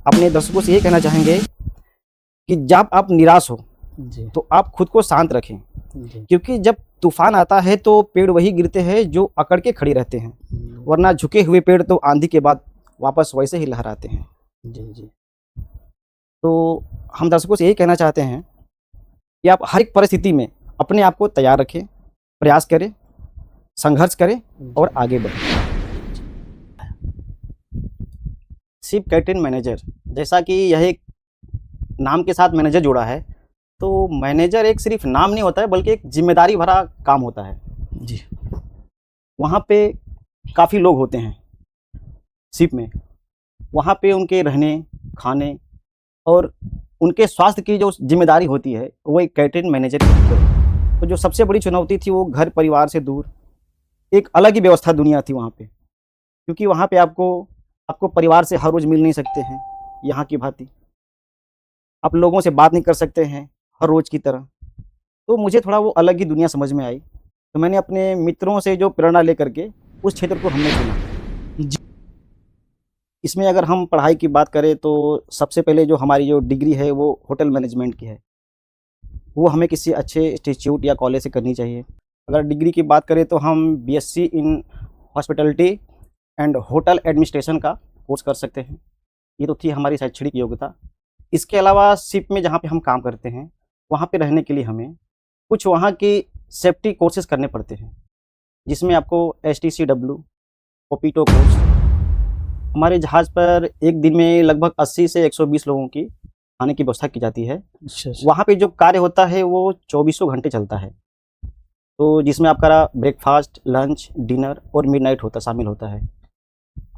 अपने दर्शकों से ये कहना चाहेंगे कि जब आप निराश हो जी तो आप खुद को शांत रखें, जी क्योंकि जब तूफान आता है तो पेड़ वही गिरते हैं जो अकड़ के खड़े रहते हैं, वरना झुके हुए पेड़ तो आंधी के बाद वापस वैसे ही लहराते हैं। जी जी तो हम दर्शकों से यही कहना चाहते हैं कि आप हर एक परिस्थिति में अपने आप को तैयार रखें, प्रयास करें, संघर्ष करें और आगे बढ़ें। शिप कैप्टन मैनेजर, जैसा कि यह एक नाम के साथ मैनेजर जुड़ा है, तो मैनेजर एक सिर्फ नाम नहीं होता है बल्कि एक जिम्मेदारी भरा काम होता है। जी वहाँ पे काफ़ी लोग होते हैं शिप में, वहाँ पे उनके रहने, खाने और उनके स्वास्थ्य की जो जिम्मेदारी होती है वो एक कैटरिंग मैनेजर के ऊपर है। तो जो सबसे बड़ी चुनौती थी वो घर परिवार से दूर एक अलग ही व्यवस्था दुनिया थी वहाँ पे, क्योंकि वहाँ पे आपको परिवार से हर रोज़ मिल नहीं सकते हैं यहाँ की भांति, आप लोगों से बात नहीं कर सकते हैं हर रोज़ की तरह। तो मुझे थोड़ा वो अलग ही दुनिया समझ में आई, तो मैंने अपने मित्रों से जो प्रेरणा लेकर के उस क्षेत्र को हमने चुना। इसमें अगर हम पढ़ाई की बात करें तो सबसे पहले जो हमारी जो डिग्री है वो होटल मैनेजमेंट की है, वो हमें किसी अच्छे इंस्टीट्यूट या कॉलेज से करनी चाहिए। अगर डिग्री की बात करें तो हम BSc in hospitality and hotel administration का कोर्स कर सकते हैं। ये तो थी हमारी शैक्षणिक योग्यता। इसके अलावा शिप में जहाँ पे हम काम करते हैं वहाँ पे रहने के लिए हमें कुछ वहाँ की सेफ्टी कोर्सेज करने पड़ते हैं, जिसमें आपको STCW, ओपीटो कोर्स। हमारे जहाज़ पर एक दिन में लगभग 80 से 120 लोगों की खाने की व्यवस्था की जाती है। अच्छा वहाँ पे जो कार्य होता है वो 24 घंटे चलता है, तो जिसमें आपका ब्रेकफास्ट, लंच, डिनर और मिडनाइट शामिल होता है।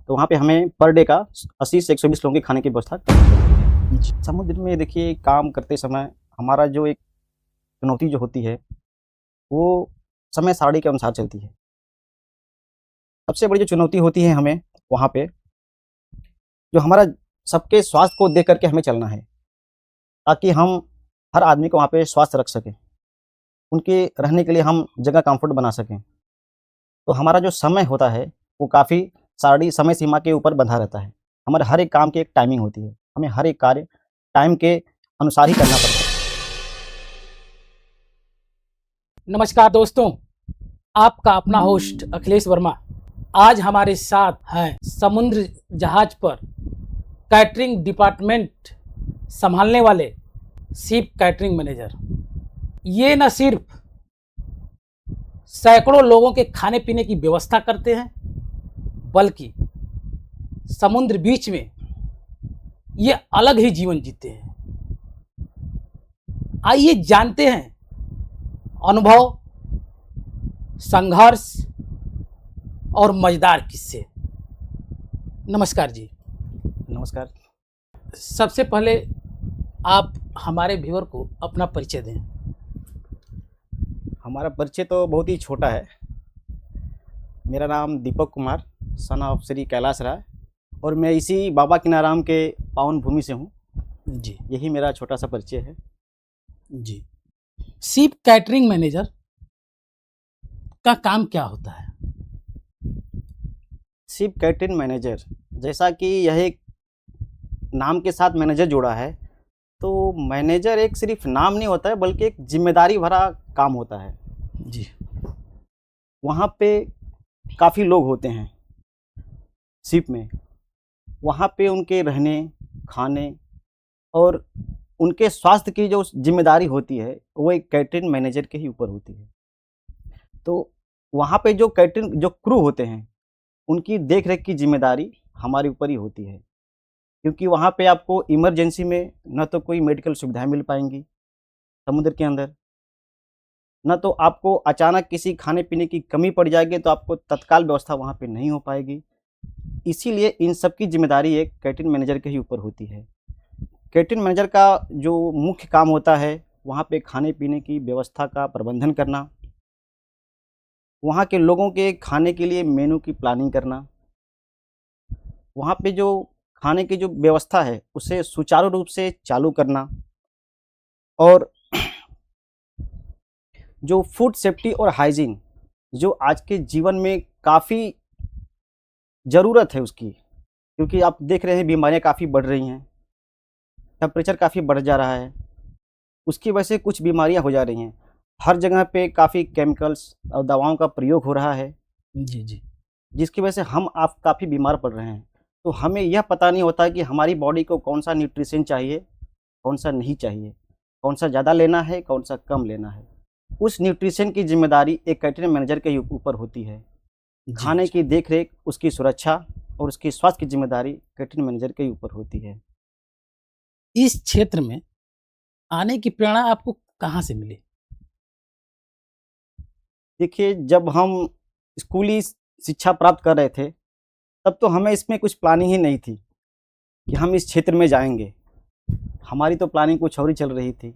तो वहाँ पे हमें पर डे का 80 से 120 लोगों के खाने की व्यवस्था करनी पड़ती है। समुद्र में देखिए काम करते समय हमारा जो एक चुनौती जो होती है वो समय सारणी के अनुसार चलती है। सबसे बड़ी जो चुनौती होती है हमें वहाँ पे जो हमारा सबके स्वास्थ्य को देख करके हमें चलना है, ताकि हम हर आदमी को वहाँ पे स्वास्थ्य रख सकें, उनके रहने के लिए हम जगह कंफर्ट बना सकें। तो हमारा जो समय होता है वो काफ़ी सारणी समय सीमा के ऊपर बंधा रहता है। हमारे हर एक काम की एक टाइमिंग होती है, हमें हर एक कार्य टाइम के अनुसार ही करना पड़ता है। नमस्कार दोस्तों, आपका अपना होस्ट अखिलेश वर्मा आज हमारे साथ हैं समुद्र जहाज पर कैटरिंग डिपार्टमेंट संभालने वाले शिप कैटरिंग मैनेजर। ये न सिर्फ सैकड़ों लोगों के खाने पीने की व्यवस्था करते हैं, बल्कि समुद्र बीच में ये अलग ही जीवन जीते हैं। आइए जानते हैं अनुभव, संघर्ष और मजेदार किस्से। नमस्कार जी। नमस्कार। सबसे पहले आप हमारे व्यूअर को अपना परिचय दें। हमारा परिचय तो बहुत ही छोटा है। मेरा नाम दीपक कुमार, सन ऑफ श्री कैलाश राय, और मैं इसी बाबा किनाराम के पावन भूमि से हूँ। जी यही मेरा छोटा सा परिचय है। जी। शिप कैटरिंग मैनेजर का काम क्या होता है? शिप कैटरिंग मैनेजर, जैसा कि यह एक नाम के साथ मैनेजर जुड़ा है, तो मैनेजर एक सिर्फ नाम नहीं होता है बल्कि एक जिम्मेदारी भरा काम होता है। जी वहाँ पे काफ़ी लोग होते हैं शिप में, वहाँ पे उनके रहने, खाने और उनके स्वास्थ्य की जो जिम्मेदारी होती है वो एक कैटरिंग मैनेजर के ही ऊपर होती है। तो वहाँ पे जो कैटरिंग जो क्रू होते हैं उनकी देख रेख की जिम्मेदारी हमारे ऊपर ही होती है, क्योंकि वहाँ पे आपको इमरजेंसी में न तो कोई मेडिकल सुविधाएं मिल पाएंगी समुद्र के अंदर, न तो आपको अचानक किसी खाने पीने की कमी पड़ जाएगी तो आपको तत्काल व्यवस्था वहाँ पे नहीं हो पाएगी। इसीलिए इन सब की जिम्मेदारी एक कैटरिंग मैनेजर के ही ऊपर होती है। कैटरिंग मैनेजर का जो मुख्य काम होता है वहाँ पे खाने पीने की व्यवस्था का प्रबंधन करना, वहाँ के लोगों के खाने के लिए मेनू की प्लानिंग करना, वहाँ पे जो खाने की जो व्यवस्था है उसे सुचारू रूप से चालू करना, और जो फूड सेफ्टी और हाइजीन जो आज के जीवन में काफ़ी ज़रूरत है उसकी, क्योंकि आप देख रहे हैं बीमारियां काफ़ी बढ़ रही हैं। टेम्परेचर काफ़ी बढ़ जा रहा है। उसकी वजह से कुछ बीमारियाँ हो जा रही हैं। हर जगह पे काफ़ी केमिकल्स और दवाओं का प्रयोग हो रहा है, जी, जी। जिसकी वजह से हम आप काफ़ी बीमार पड़ रहे हैं। तो हमें यह पता नहीं होता कि हमारी बॉडी को कौन-सा न्यूट्रिशन चाहिए, कौन-सा नहीं चाहिए, कौन-सा ज़्यादा लेना है, कौन-सा कम लेना है। उस न्यूट्रिशन की ज़िम्मेदारी एक कैटरिंग मैनेजर के ऊपर होती है। जी, खाने जी। की देख-रेख, उसकी सुरक्षा और उसके स्वास्थ्य की ज़िम्मेदारी कैटरिंग मैनेजर के ऊपर होती है। इस क्षेत्र में आने की प्रेरणा आपको कहाँ से मिली? देखिए, जब हम स्कूली शिक्षा प्राप्त कर रहे थे, तब तो हमें इसमें कुछ प्लानिंग ही नहीं थी कि हम इस क्षेत्र में जाएँगे। हमारी तो प्लानिंग कुछ और ही चल रही थी।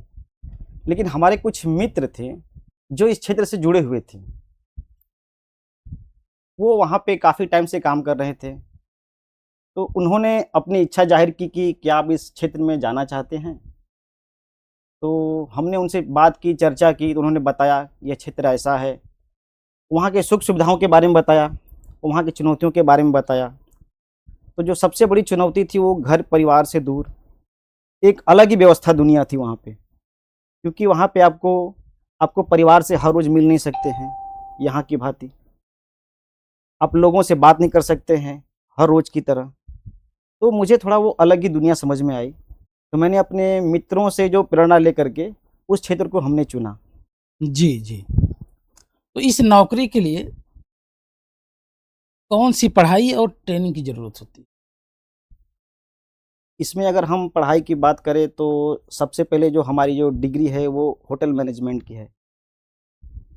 लेकिन हमारे कुछ मित्र थे, जो इस क्षेत्र से जुड़े हुए थे। वो वहाँ पे काफ़ी टाइम से काम कर रहे थे। तो उन्होंने अपनी इच्छा ज़ाहिर की कि क्या आप इस क्षेत्र में जाना चाहते हैं? तो हमने उनसे बात की, चर्चा की, तो उन्होंने बताया, ये क्षेत्र ऐसा है। वहाँ के सुख-सुविधाओं के बारे में बताया, वहाँ की चुनौतियों के बारे में बताया। तो जो सबसे बड़ी चुनौती थी, वो घर-परिवार से दूर, एक अलग ही व्यवस्था दुनिया थी वहाँ पे। क्योंकि वहाँ पे आपको आपको परिवार से हर रोज़ मिल नहीं सकते हैं, यहाँ की भाँति। आप लोगों से बात नहीं कर सकते हैं, हर रोज़ की तरह। तो मुझे थोड़ा वो अलग ही दुनिया समझ में आई। तो मैंने अपने मित्रों से जो प्रेरणा लेकर के उस क्षेत्र को हमने चुना। जी, जी। तो इस नौकरी के लिए कौन-सी पढ़ाई और ट्रेनिंग की ज़रूरत होती है? इसमें अगर हम पढ़ाई की बात करें तो सबसे पहले जो हमारी जो डिग्री है वो होटल मैनेजमेंट की है।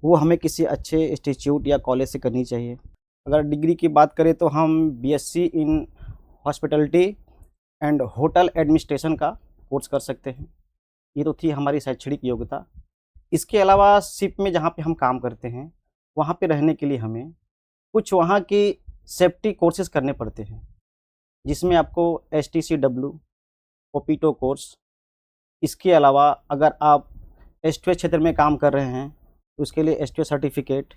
वो हमें किसी अच्छे इंस्टीट्यूट या कॉलेज से करनी चाहिए। अगर डिग्री की बात करें तो हम BSc in hospitality and hotel administration का कोर्स कर सकते हैं। ये तो थी हमारी शैक्षणिक योग्यता। इसके अलावा शिप में जहाँ पे हम काम करते हैं, वहाँ पे रहने के लिए हमें कुछ वहाँ की सेफ्टी कोर्सेज़ करने पड़ते हैं, जिसमें आपको एसटीसीडब्ल्यू, ओपीटो कोर्स, इसके अलावा अगर आप एस्टुअर क्षेत्र में काम कर रहे हैं, तो उसके लिए एस्टुअर सर्टिफ़िकेट,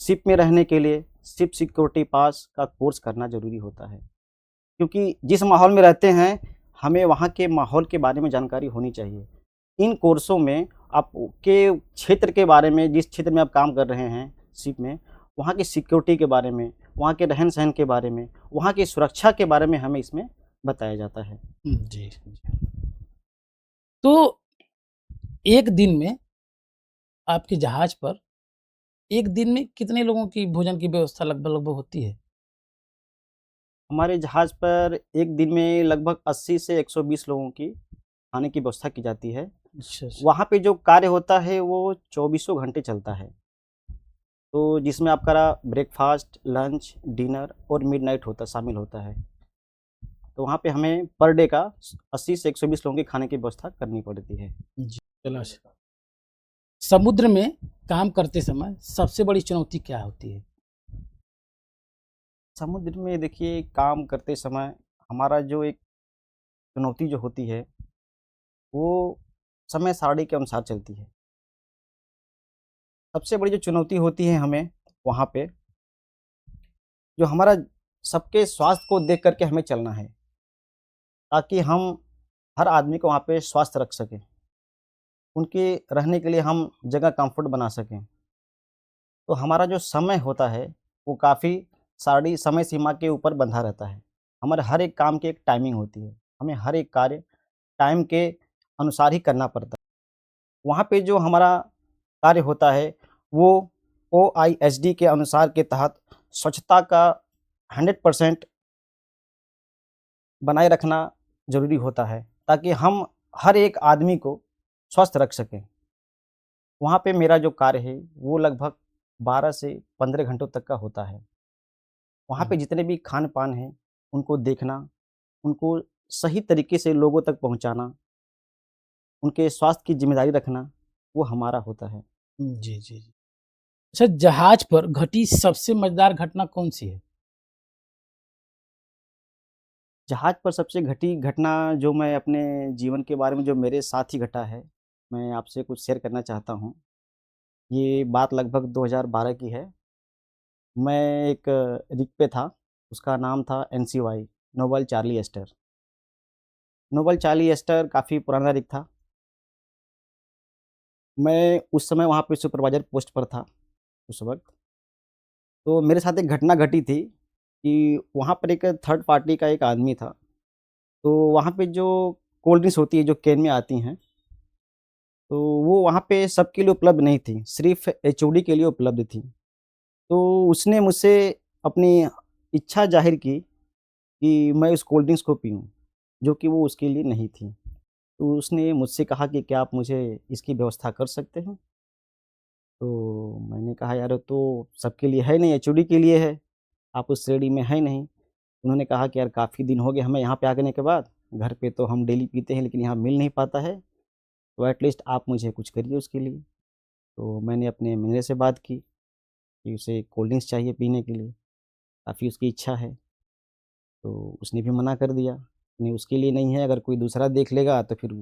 शिप में रहने के लिए शिप सिक्योरिटी पास का कोर्स करना ज़रूरी होता है। क्योंकि जिस माहौल में रहते हैं, हमें वहाँ के माहौल के बारे में जानकारी होनी चाहिए। इन कोर्सों में आपके क्षेत्र के बारे में, जिस क्षेत्र में आप काम कर रहे हैं शिप में, वहाँ की सिक्योरिटी के बारे में, वहाँ के रहन-सहन के बारे में, वहाँ की सुरक्षा के बारे में हमें इसमें बताया जाता है। जी, जी। तो एक दिन में आपके जहाज़ पर एक दिन में कितने लोगों की भोजन की व्यवस्था लगभग-लगभग होती है? हमारे जहाज़ पर एक दिन में लगभग 80 से 120 लोगों की खाने की व्यवस्था की जाती है। अच्छा, अच्छा। वहाँ पे जो कार्य होता है वो चौबीसों घंटे चलता है। तो जिसमें आपका ब्रेकफ़ास्ट, लंच, डिनर और मिडनाइट होता शामिल होता है। तो वहाँ पे हमें पर डे का 80 से 120 लोगों के खाने की व्यवस्था करनी पड़ती है। जी, चलो अच्छा। समुद्र में काम करते समय सबसे बड़ी चुनौती क्या होती है? समुद्र में देखिए काम करते समय हमारा जो एक चुनौती जो होती है, वो समय सारणी के अनुसार चलती है। सबसे बड़ी जो चुनौती होती है हमें वहाँ पे, जो हमारा सबके स्वास्थ्य को देख कर के हमें चलना है, ताकि हम हर आदमी को वहाँ पे स्वस्थ रख सकें। उनके रहने के लिए हम जगह कम्फ़र्ट बना सकें। तो हमारा जो समय होता है, वो काफ़ी सारणी समय सीमा के ऊपर बंधा रहता है। हमारे हर एक काम की एक टाइमिंग होती है। हमें हर एक कार्य टाइम के अनुसार ही करना पड़ता है। वहाँ पे जो हमारा कार्य होता है, वो ओआईएसडी के अनुसार के तहत स्वच्छता का 100% बनाए रखना ज़रूरी होता है, ताकि हम हर एक आदमी को स्वस्थ रख सकें। वहाँ पे मेरा जो कार्य है, वो लगभग 12 से 15 घंटों तक का होता है। वहाँ हुँ। पे जितने भी खान-पान हैं, उनको देखना, उनको सही तरीके से लोगों तक पहुँचाना, उनके स्वास्थ्य की ज़िम्मेदारी रखना, वो हमारा होता है। जी, जी, जी। अच्छा, जहाज़ पर घटी सबसे मज़ेदार घटना कौन-सी है? जहाज़ पर सबसे घटी घटना जो मैं अपने जीवन के बारे में जो मेरे साथ ही घटा है, मैं आपसे कुछ शेयर करना चाहता हूँ। ये बात लगभग 2012 की है। मैं एक रिग पे था, उसका नाम था NCY, Noble Charlie Ester. Noble Charlie Ester काफ़ी पुराना तारीख था। मैं उस समय वहाँ पे सुपरवाइज़र पोस्ट पर था उस वक़्त। तो मेरे साथ एक घटना घटी थी कि वहाँ पर एक थर्ड पार्टी का एक आदमी था। तो वहाँ पे जो कोल्ड ड्रिंक्स होती है, जो कैन में आती हैं, तो वो वहाँ पे सबके लिए उपलब्ध नहीं थी, सिर्फ़ एचओडी के लिए उपलब्ध थी। तो उसने मुझसे अपनी इच्छा ज़ाहिर की कि मैं उस कोल्ड ड्रिंक्स को पीऊँ, जो कि वो उसके लिए नहीं थी। तो उसने मुझसे कहा कि क्या आप मुझे इसकी व्यवस्था कर सकते हैं? तो मैंने कहा यार, ये तो सबके लिए है नहीं, एचओडी के लिए है, आप उस श्रेणी में हैं नहीं। उन्होंने कहा कि यार काफ़ी दिन हो गए हमें यहाँ पे आने के बाद, घर पे तो हम डेली पीते हैं लेकिन यहाँ मिल नहीं पाता है, तो एट लीस्ट आप मुझे कुछ करिए उसके लिए। तो मैंने अपने मैनेजर से बात की कि उसे कोल्ड ड्रिंक्स चाहिए पीने के लिए, काफ़ी उसकी इच्छा है। तो उसने भी मना कर दिया, नहीं उसके लिए नहीं है, अगर कोई दूसरा देख लेगा तो फिर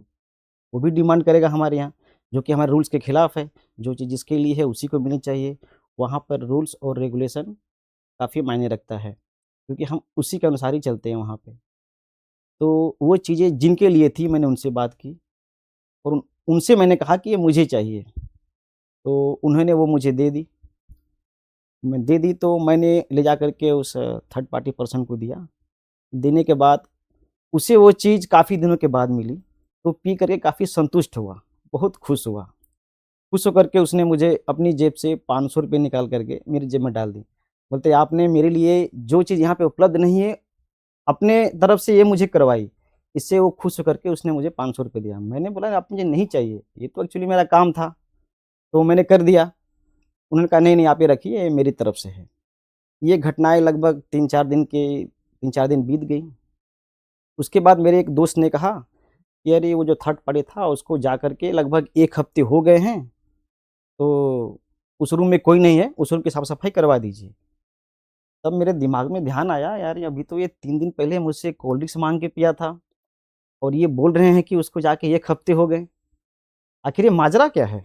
वो भी डिमांड करेगा हमारे यहाँ, जो कि हमारे रूल्स के खिलाफ है। जो चीज़ जिसके लिए है उसी को मिलनी चाहिए। वहाँ पर रूल्स और रेगुलेशन काफ़ी मायने रखता है, क्योंकि हम उसी के अनुसार ही चलते हैं वहाँ पे। तो वो चीज़ें जिनके लिए थी मैंने उनसे बात की और उनसे मैंने कहा कि ये मुझे चाहिए, तो उन्होंने वो मुझे दे दी। मैं दे दी तो मैंने ले जा कर के उस थर्ड पार्टी पर्सन को दिया। देने के बाद उसे वो चीज़ काफ़ी दिनों के बाद मिली, तो पी कर के काफ़ी संतुष्ट हुआ, बहुत खुश हुआ। खुश होकर के उसने मुझे अपनी जेब से ₹500 निकाल कर के मेरी जेब में डाल दी। बोलते आपने मेरे लिए जो चीज़ यहाँ पे उपलब्ध नहीं है, अपने तरफ से ये मुझे करवाई। इससे वो खुश होकर के उसने मुझे ₹500 दिया। मैंने बोला आप मुझे नहीं चाहिए, ये तो एक्चुअली मेरा काम था, तो मैंने कर दिया। उन्होंने कहा नहीं, नहीं आप ये रखिए, ये मेरी तरफ से है। ये घटनाएँ लगभग 3-4 दिन बीत गई। उसके बाद मेरे एक दोस्त ने कहा कि अरे वो जो थर्ड पार्टी था उसको जा कर के लगभग 1 हफ्ते हो गए हैं, तो उस रूम में कोई नहीं है, उस रूम की साफ-सफाई करवा दीजिए। तब मेरे दिमाग में ध्यान आया, यार ये अभी तो ये 3 दिन पहले मुझसे कोल्ड ड्रिंक्स माँग के पिया था और ये बोल रहे हैं कि उसको जाके 1 हफ्ते हो गए। आखिर ये माजरा क्या है?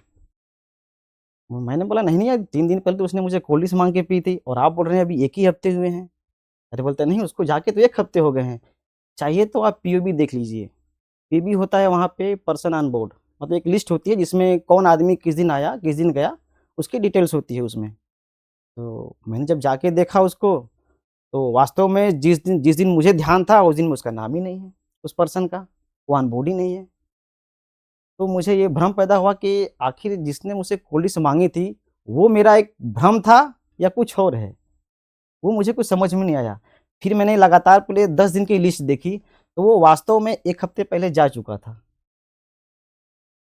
मैंने बोला नहीं, नहीं यार 3 दिन पहले तो उसने मुझे कोल्ड ड्रिंक्स माँग के पी थी और आप बोल रहे हैं अभी 1 ही हफ्ते हुए हैं। अरे बोलता है नहीं उसको जाके तो 1 हफ्ते हो गए हैं। चाहिए तो आप पीओबी देख लीजिए। पीबी होता है वहाँ पे पर्सन ऑन बोर्ड, मतलब एक लिस्ट होती है जिसमें कौन आदमी किस दिन आया, किस दिन गया, उसकी डिटेल्स होती है उसमें। तो मैंने जब जाके देखा उसको, तो वास्तव में जिस दिन मुझे ध्यान था उस दिन में उसका नाम ही नहीं है, उस पर्सन का, वो ऑन बोर्ड ही नहीं है। तो मुझे ये भ्रम पैदा हुआ कि आखिर जिसने मुझसे कोल्ड ड्रिंक्स माँगी थी, वो मेरा एक भ्रम था या कुछ और है? वो मुझे कुछ समझ में नहीं आया। फिर मैंने लगातार पूरे 10 दिन की लिस्ट देखी, तो वो वास्तव में 1 हफ्ते पहले जा चुका था।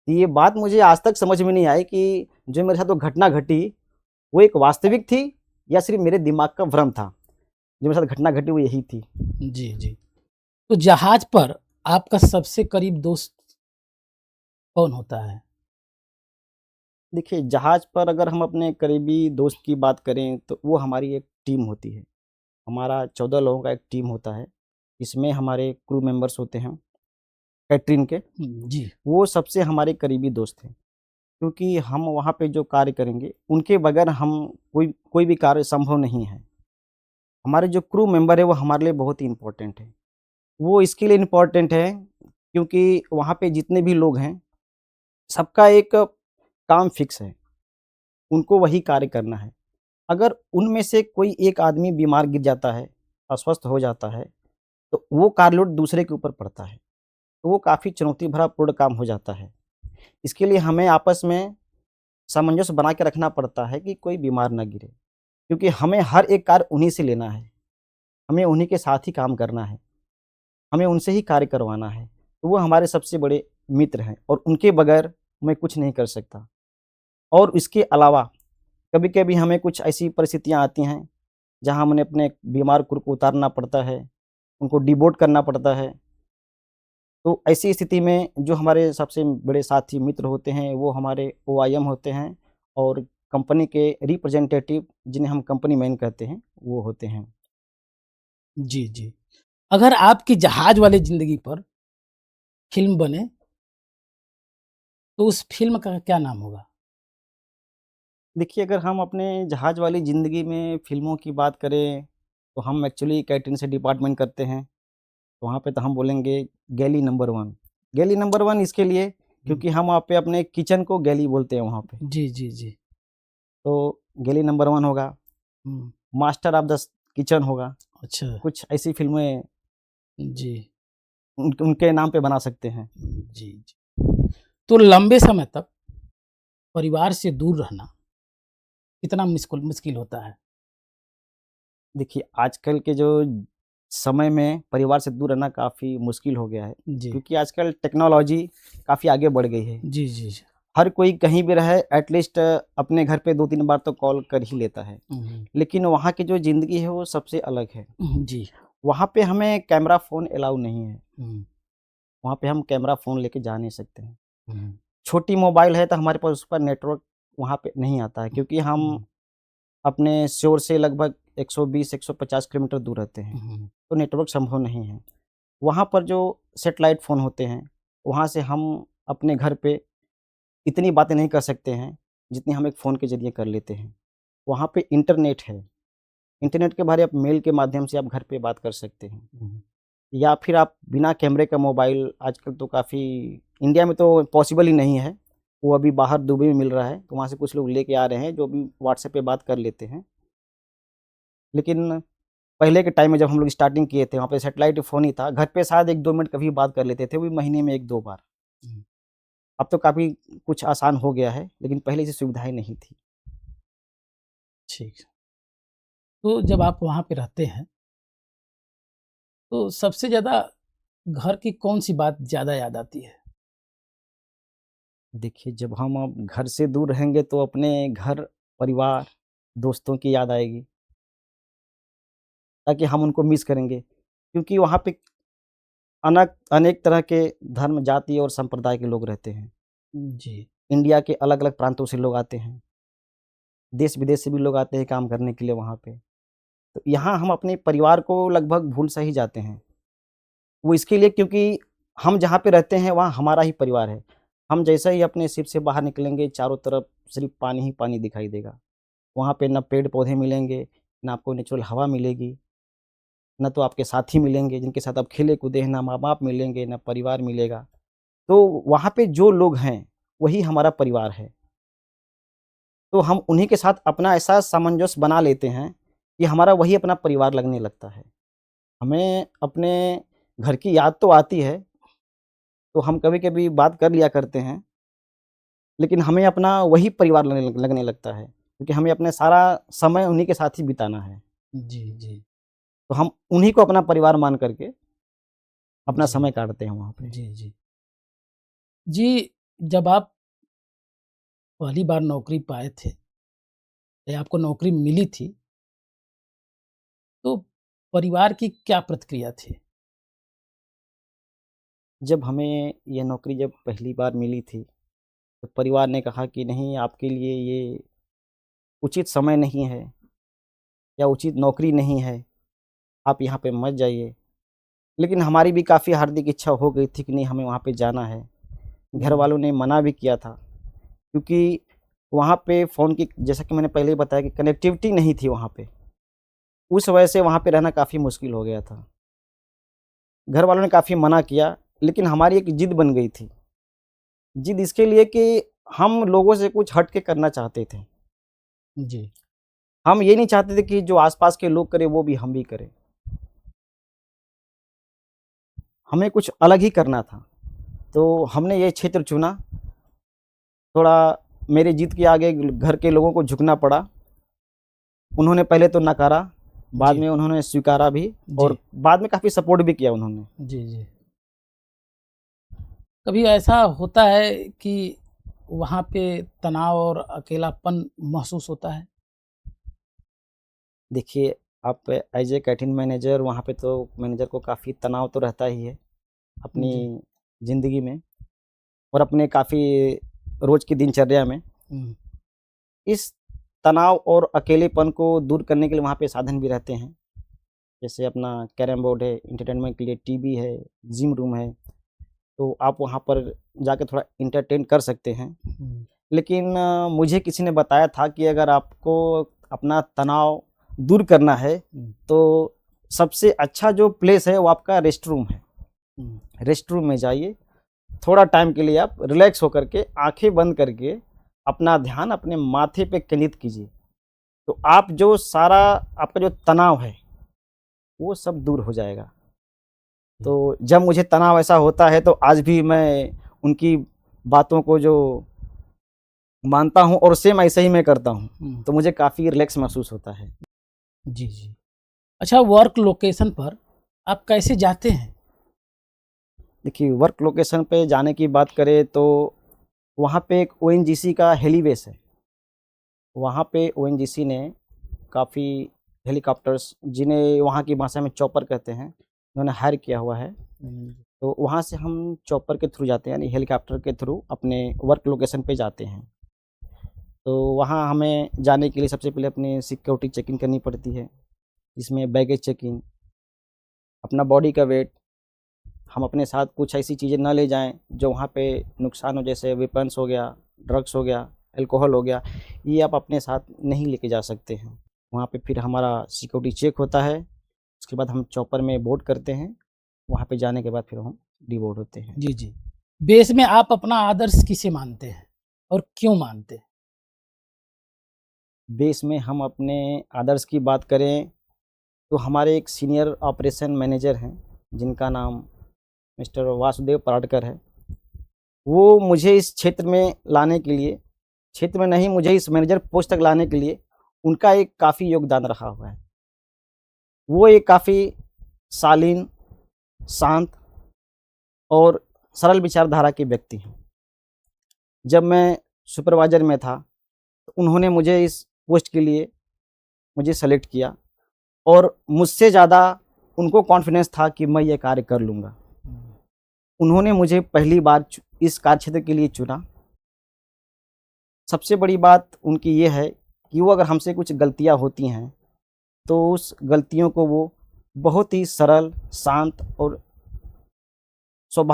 ये बात मुझे आज तक समझ में नहीं आई कि जो मेरे साथ वो घटना घटी, वो एक वास्तविक थी या सिर्फ़ मेरे दिमाग का भ्रम था? जो मेरे साथ घटना घटी वो यही थी। जी, जी। तो जहाज पर आपका सबसे करीब दोस्त कौन होता है? देखिए, जहाज़ पर अगर हम अपने करीबी दोस्त की बात करें, तो वो हमारी एक टीम होती है। हमारा 14 लोगों का एक टीम होता है। इसमें हमारे क्रू मेंबर्स होते हैं, कैटरिंग के, जी, वो सबसे हमारे करीबी दोस्त हैं। क्योंकि हम वहाँ पे जो कार्य करेंगे, उनके बगैर हम कोई कोई भी कार्य संभव नहीं है। हमारे जो क्रू मेंबर है, वो हमारे लिए बहुत ही इम्पोर्टेंट है। वो इसके लिए इम्पोर्टेंट है, क्योंकि वहाँ पे जितने भी लोग हैं, सबका एक काम फिक्स है, उनको वही कार्य करना है। अगर उनमें से कोई एक आदमी बीमार गिर जाता है, अस्वस्थ हो जाता है, तो वो कार्य लोड दूसरे के ऊपर पड़ता है। तो वो काफ़ी चुनौती भरा पूर्ण काम हो जाता है। इसके लिए हमें आपस में सामंजस्य बना के रखना पड़ता है कि कोई बीमार ना गिरे, क्योंकि हमें हर एक कार्य उन्हीं से लेना है। हमें उन्हीं के साथ ही काम करना है, हमें उनसे ही कार्य करवाना है। तो वो हमारे सबसे बड़े मित्र हैं और उनके बगैर मैं कुछ नहीं कर सकता। और इसके अलावा कभी-कभी हमें कुछ ऐसी परिस्थितियाँ आती हैं, जहाँ हमें अपने बीमार क्रू को उतारना पड़ता है, उनको डिबोर्ट करना पड़ता है। तो ऐसी स्थिति में जो हमारे सबसे बड़े साथी मित्र होते हैं, वो हमारे ओआईएम होते हैं और कंपनी के रिप्रेजेंटेटिव, जिन्हें हम कंपनी मैन कहते हैं, वो होते हैं। जी, जी। अगर आपकी जहाज वाली ज़िंदगी पर फ़िल्म बने, तो उस फ़िल्म का क्या नाम होगा? देखिए, अगर हम अपने जहाज़ वाली ज़िंदगी में फ़िल्मों की बात करें, तो हम एक्चुअली कैटरिंग से डिपार्टमेंट करते हैं। तो वहाँ पे तो हम बोलेंगे गैली नंबर 1। गैली नंबर 1 इसके लिए क्योंकि हम वहाँ पे अपने किचन को गैली बोलते हैं वहाँ पे। जी जी जी। तो गैली नंबर 1 होगा, हम्म, मास्टर ऑफ द किचन होगा। अच्छा। कुछ ऐसी फिल्में जी उनके नाम पे बना सकते हैं। जी जी। तो लंबे समय तक परिवार से दूर रहना कितना मुश्किल मुश्किल होता है? देखिए, आजकल के जो समय में परिवार से दूर रहना काफ़ी मुश्किल हो गया है, जी क्योंकि आजकल टेक्नोलॉजी काफ़ी आगे बढ़ गई है। जी जी जी। हर कोई कहीं भी रहे एटलीस्ट अपने घर पे 2-3 बार तो कॉल कर ही लेता है। लेकिन वहाँ की जो ज़िंदगी है वो सबसे अलग है। जी। वहाँ पे हमें कैमरा फ़ोन अलाउ नहीं है। हम्म, वहाँ पे हम कैमरा फ़ोन लेके जा नहीं सकते हैं। हम्म, छोटी मोबाइल है तो हमारे पास उस पर नेटवर्क वहाँ पे नहीं आता है, क्योंकि हम अपने शोर से लगभग 120-150 किलोमीटर दूर रहते हैं, हम्म, तो नेटवर्क संभव नहीं है। वहाँ पर जो सैटेलाइट फ़ोन होते हैं, वहाँ से हम अपने घर पे इतनी बातें नहीं कर सकते हैं, जितनी हम एक फ़ोन के ज़रिए कर लेते हैं। वहाँ पे इंटरनेट है, इंटरनेट के बारे आप मेल के माध्यम से आप घर पे बात कर सकते हैं। हम्म, या फिर आप बिना कैमरे का मोबाइल आजकल तो काफ़ी इंडिया में तो पॉसिबल ही नहीं है। वो अभी बाहर दुबई में मिल रहा है, तो वहाँ से कुछ लोग लेके आ रहे हैं, जो अभी व्हाट्सएप पे बात कर लेते हैं। लेकिन पहले के टाइम में जब हम लोग स्टार्टिंग किए थे, वहाँ पे सैटेलाइट फ़ोन ही था। घर पे शायद 1-2 मिनट कभी बात कर लेते थे, वो भी महीने में 1-2 बार। हम्म, अब तो काफ़ी कुछ आसान हो गया है, लेकिन पहले ऐसी सुविधाएँ नहीं थी। ठीक है। तो जब आप वहाँ पे रहते हैं तो सबसे ज़्यादा घर की कौन-सी बात ज़्यादा याद आती है? देखिए, जब हम अब घर से दूर रहेंगे तो अपने घर, परिवार, दोस्तों की याद आएगी, ताकि हम उनको मिस करेंगे। क्योंकि वहाँ पे अनेक तरह के धर्म, जाति और संप्रदाय के लोग रहते हैं। जी। इंडिया के अलग-अलग प्रांतों से लोग आते हैं। देश-विदेश से भी लोग आते हैं काम करने के लिए वहाँ पे। तो यहाँ हम अपने परिवार को लगभग भूल सा ही जाते हैं। वो इसके लिए क्योंकि हम जहाँ पे रहते हैं वहाँ हमारा ही परिवार है। हम जैसे ही अपने शिप से बाहर निकलेंगे, चारों तरफ सिर्फ़ पानी ही पानी दिखाई देगा। वहाँ पे ना पेड़-पौधे मिलेंगे, ना आपको नेचुरल हवा मिलेगी, ना तो आपके साथी मिलेंगे जिनके साथ आप खेले-कूदे हैं, ना माँ-बाप मिलेंगे, ना परिवार मिलेगा। तो वहाँ पे जो लोग हैं, वही हमारा परिवार है। तो हम उन्हीं के साथ अपना ऐसा सामंजस्य बना लेते हैं कि हमारा वही अपना परिवार लगने लगता है। हमें अपने घर की याद तो आती है, तो हम कभी-कभी बात कर लिया करते हैं, लेकिन हमें अपना वही परिवार लगने लगता है, क्योंकि हमें अपना सारा समय उन्हीं के साथ ही बिताना है। जी, जी। तो हम उन्हीं को अपना परिवार मान करके अपना जी, समय काटते हैं वहाँ पे। जी, जी। जी, जब आप पहली बार नौकरी पाए थे या आपको नौकरी मिली थी, तो परिवार की क्या प्रतिक्रिया थी? जब हमें ये नौकरी जब पहली बार मिली थी, तो परिवार ने कहा कि नहीं, आपके लिए ये उचित समय नहीं है या उचित नौकरी नहीं है, आप यहाँ पे मत जाइए। लेकिन हमारी भी काफ़ी हार्दिक इच्छा हो गई थी कि नहीं, हमें वहाँ पे जाना है। घर हुँ, वालों ने मना भी किया था, क्योंकि वहाँ पे फ़ोन की, जैसा कि मैंने पहले ही बताया, कि कनेक्टिविटी नहीं थी वहाँ पे। उस वजह से वहाँ पे रहना काफ़ी मुश्किल हो गया था। घर वालों ने काफ़ी मना किया, लेकिन हमारी एक ज़िद बन गई थी। ज़िद इसके लिए कि हम लोगों से कुछ हट के करना चाहते थे। जी, हम ये नहीं चाहते थे कि जो आस-पास के लोग करें वो भी हम भी करें। हमें कुछ अलग ही करना था। तो हमने ये क्षेत्र चुना। थोड़ा मेरी ज़िद के आगे घर के लोगों को झुकना पड़ा। उन्होंने पहले तो नकारा, बाद जी, में उन्होंने स्वीकारा भी, जी, और बाद में काफ़ी सपोर्ट भी किया उन्होंने। जी, जी। कभी ऐसा होता है कि वहाँ पे तनाव और अकेलापन महसूस होता है? देखिए, आप एज़ ए कैंटीन मैनेजर, वहाँ पे तो मैनेजर को काफ़ी तनाव तो रहता ही है, जी। अपनी ज़िंदगी में और अपने काफ़ी रोज़ की दिनचर्या में। हुँ, इस तनाव और अकेलेपन को दूर करने के लिए वहाँ पे साधन भी रहते हैं। जैसे अपना कैरम बोर्ड है, एंटरटेनमेंट के लिए टीवी है, जिम रूम है, तो आप वहाँ पर जाके थोड़ा एंटरटेन कर सकते हैं। हुँ, लेकिन मुझे किसी ने बताया था कि अगर आपको अपना तनाव दूर करना है, हुँ, तो सबसे अच्छा जो प्लेस है वो आपका रेस्ट रूम है। हुँ, रेस्ट रूम में जाइए, थोड़ा टाइम के लिए आप रिलैक्स होकर के आंखें बंद करके अपना ध्यान अपने माथे पे केंद्रित कीजिए। तो आप जो सारा आपका जो तनाव है वो सब दूर हो जाएगा। तो जब मुझे तनाव ऐसा होता है तो आज भी मैं उनकी बातों को जो मानता हूँ और सेम ऐसे ही मैं करता हूँ, तो मुझे काफ़ी रिलैक्स महसूस होता है। जी जी। अच्छा, वर्क लोकेशन पर आप कैसे जाते हैं? देखिए, वर्क लोकेशन पे जाने की बात करें तो वहाँ पे एक ओएनजीसी का हेलीबेस है। वहाँ पे ओएनजीसी ने काफ़ी हेलीकॉप्टर्स, जिन्हें वहाँ की भाषा में चॉपर कहते हैं, उन्होंने हायर किया हुआ है। तो वहाँ से हम चॉपर के थ्रू जाते हैं, यानी हेलीकॉप्टर के थ्रू अपने वर्क लोकेशन पे जाते हैं। तो वहाँ हमें जाने के लिए सबसे पहले अपनी सिक्योरिटी चेकिंग करनी पड़ती है, जिसमें बैगेज चेकिंग, अपना बॉडी का वेट, हम अपने साथ कुछ ऐसी चीज़ें ना ले जाएं जो वहाँ पे नुकसान हो, जैसे वेपन्स हो गया, ड्रग्स हो गया, अल्कोहल हो गया, ये आप अपने साथ नहीं लेके जा सकते हैं। वहाँ पे फिर हमारा सिक्योरिटी चेक होता है, उसके बाद हम चॉपर में बोर्ड करते हैं, वहाँ पे जाने के बाद फिर हम डिबोर्ड होते हैं। जी जी। बेस में आप अपना आदर्श किसे मानते हैं और क्यों मानते हैं? बेस में हम अपने आदर्श की बात करें तो हमारे एक सीनियर ऑपरेशन मैनेजर हैं, जिनका नाम मिस्टर वासुदेव पराडकर है। वो मुझे इस क्षेत्र में लाने के लिए, क्षेत्र में नहीं, मुझे इस मैनेजर पोस्ट तक लाने के लिए उनका एक काफ़ी योगदान रहा हुआ है। वो एक काफ़ी शालीन, शांत और सरल विचारधारा के व्यक्ति हैं। जब मैं सुपरवाइज़र में था तो उन्होंने मुझे इस पोस्ट के लिए मुझे सेलेक्ट किया और मुझसे ज़्यादा उनको कॉन्फिडेंस था कि मैं ये कार्य कर लूँगा। उन्होंने मुझे पहली बार इस कार्यक्षेत्र के लिए चुना। सबसे बड़ी बात उनकी ये है कि वो अगर हमसे कुछ गलतियाँ होती हैं तो उस गलतियों को वो बहुत ही सरल, शांत और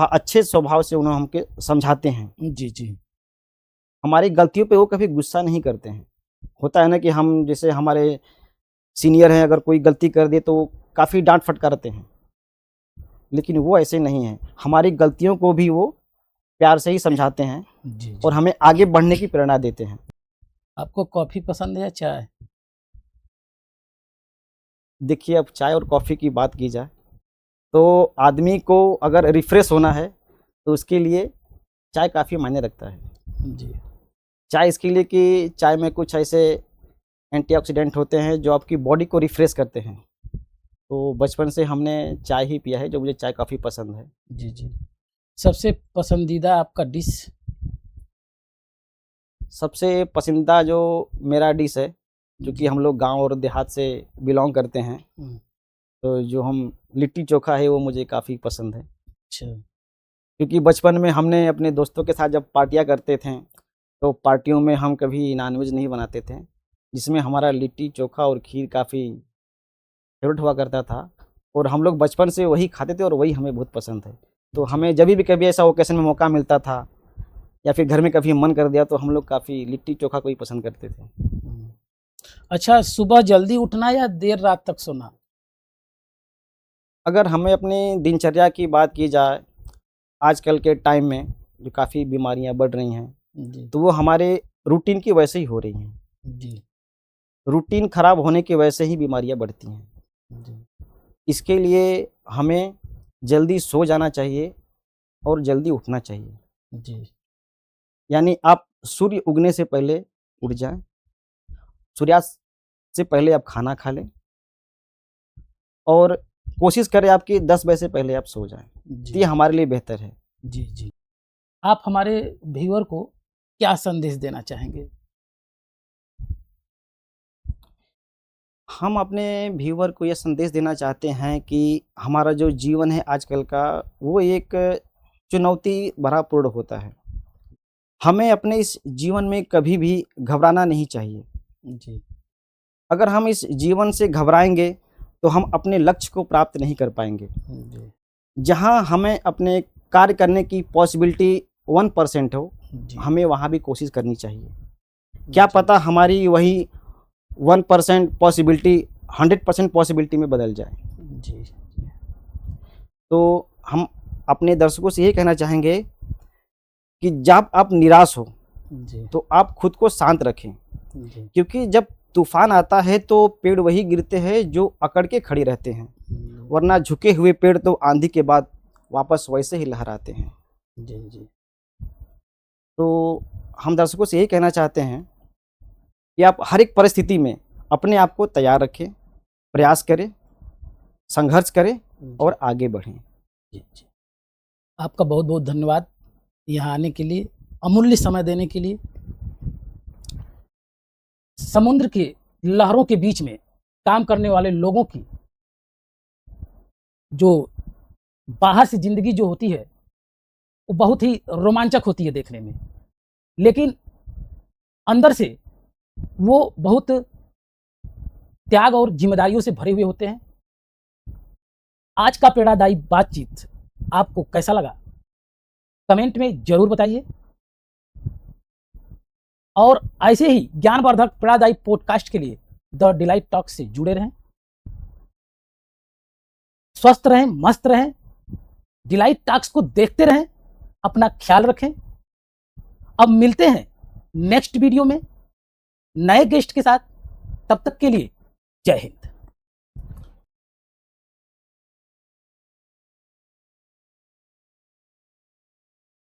अच्छे स्वभाव से उन्हें हमके समझाते हैं। जी जी। हमारी गलतियों पे वो कभी गुस्सा नहीं करते हैं। होता है ना कि हम, जैसे हमारे सीनियर हैं, अगर कोई गलती कर दे तो काफ़ी डांट फटकारते हैं, लेकिन वो ऐसे नहीं हैं। हमारी गलतियों को भी वो प्यार से ही समझाते हैं जी जी। और हमें आगे बढ़ने की प्रेरणा देते हैं। आपको कॉफ़ी पसंद है या चाय? देखिए, अब चाय और कॉफ़ी की बात की जाए तो आदमी को अगर रिफ़्रेश होना है तो उसके लिए चाय काफ़ी मायने रखता है। जी। चाय इसके लिए कि चाय में कुछ ऐसे एंटीऑक्सीडेंट होते हैं जो आपकी बॉडी को रिफ़्रेश करते हैं। तो बचपन से हमने चाय ही पिया है, जो मुझे चाय काफ़ी पसंद है। जी जी। सबसे पसंदीदा आपका डिश? सबसे पसंदीदा जो मेरा डिश है, जो कि हम लोग गाँव और देहात से बिलॉन्ग करते हैं, तो जो हम लिट्टी चोखा है वो मुझे काफ़ी पसंद है। अच्छा। क्योंकि बचपन में हमने अपने दोस्तों के साथ जब पार्टियाँ करते थे, तो पार्टियों में हम कभी नॉनवेज नहीं बनाते थे, जिसमें हमारा लिट्टी चोखा और खीर काफ़ी फ़ेवरेट हुआ करता था और हम लोग बचपन से वही खाते थे और वही हमें बहुत पसंद है। तो हमें जभी भी कभी ऐसा ओकेज़न में मौका मिलता था या फिर घर में कभी मन कर दिया तो हम लोग काफ़ी लिट्टी चोखा को ही पसंद करते थे। अच्छा, सुबह जल्दी उठना या देर रात तक सोना? अगर हमें अपनी दिनचर्या की बात की जाए, आजकल के टाइम में जो काफ़ी बीमारियाँ बढ़ रही हैं, जी तो वो हमारे रूटीन की वजह से ही हो रही हैं। जी रूटीन खराब होने की वजह से ही बीमारियाँ बढ़ती हैं। जी। इसके लिए हमें जल्दी सो जाना चाहिए और जल्दी उठना चाहिए। जी यानी आप सूर्य उगने से पहले उठ जाएँ, सूर्यास्त से पहले आप खाना खा लें और कोशिश करें आपकी 10 बजे से पहले आप सो जाएँ। जी ये हमारे लिए बेहतर है। जी जी। आप हमारे व्यूअर को क्या संदेश देना चाहेंगे? हम अपने व्यूअर को ये संदेश देना चाहते हैं कि हमारा जो जीवन है आजकल का, वो एक चुनौती भरा पूर्ण होता है। हमें अपने इस जीवन में कभी भी घबराना नहीं चाहिए। जी अगर हम इस जीवन से घबराएँगे, तो हम अपने लक्ष्य को प्राप्त नहीं कर पाएँगे। जी जहाँ हमें अपने कार्य करने की पॉसिबिलिटी 1% हो, जी। हमें वहाँ भी कोशिश करनी चाहिए। क्या जी पता हमारी वही 1% पॉसिबिलिटी 100% पॉसिबिलिटी में बदल जाए। जी तो हम अपने दर्शकों से यही कहना चाहेंगे कि जब आप निराश हो जी तो आप खुद को शांत रखें, जी क्योंकि जब तूफान आता है तो पेड़ वही गिरते हैं जो अकड़ के खड़े रहते हैं, वरना झुके हुए पेड़ तो आंधी के बाद वापस वैसे ही लहराते हैं। जी जी तो हम दर्शकों से यही कहना चाहते हैं कि आप हर एक परिस्थिति में अपने आप को तैयार रखें, प्रयास करें, संघर्ष करें और आगे बढ़ें। जी जी आपका बहुत बहुत धन्यवाद यहाँ आने के लिए, अमूल्य समय देने के लिए। समुद्र के लहरों के बीच में काम करने वाले लोगों की जो बाहर से जिंदगी जो होती है वो बहुत ही रोमांचक होती है देखने में, लेकिन अंदर से वो बहुत त्याग और जिम्मेदारियों से भरे हुए होते हैं। आज का प्रेरणादायी बातचीत आपको कैसा लगा कमेंट में जरूर बताइए, और ऐसे ही ज्ञानवर्धक प्रेरणादायी पॉडकास्ट के लिए द डिलाइट टॉक से जुड़े रहें। स्वस्थ रहें, मस्त रहें, डिलाइट टॉक्स को देखते रहें, अपना ख्याल रखें। अब मिलते हैं नेक्स्ट वीडियो में नए गेस्ट के साथ, तब तक के लिए जय हिंद।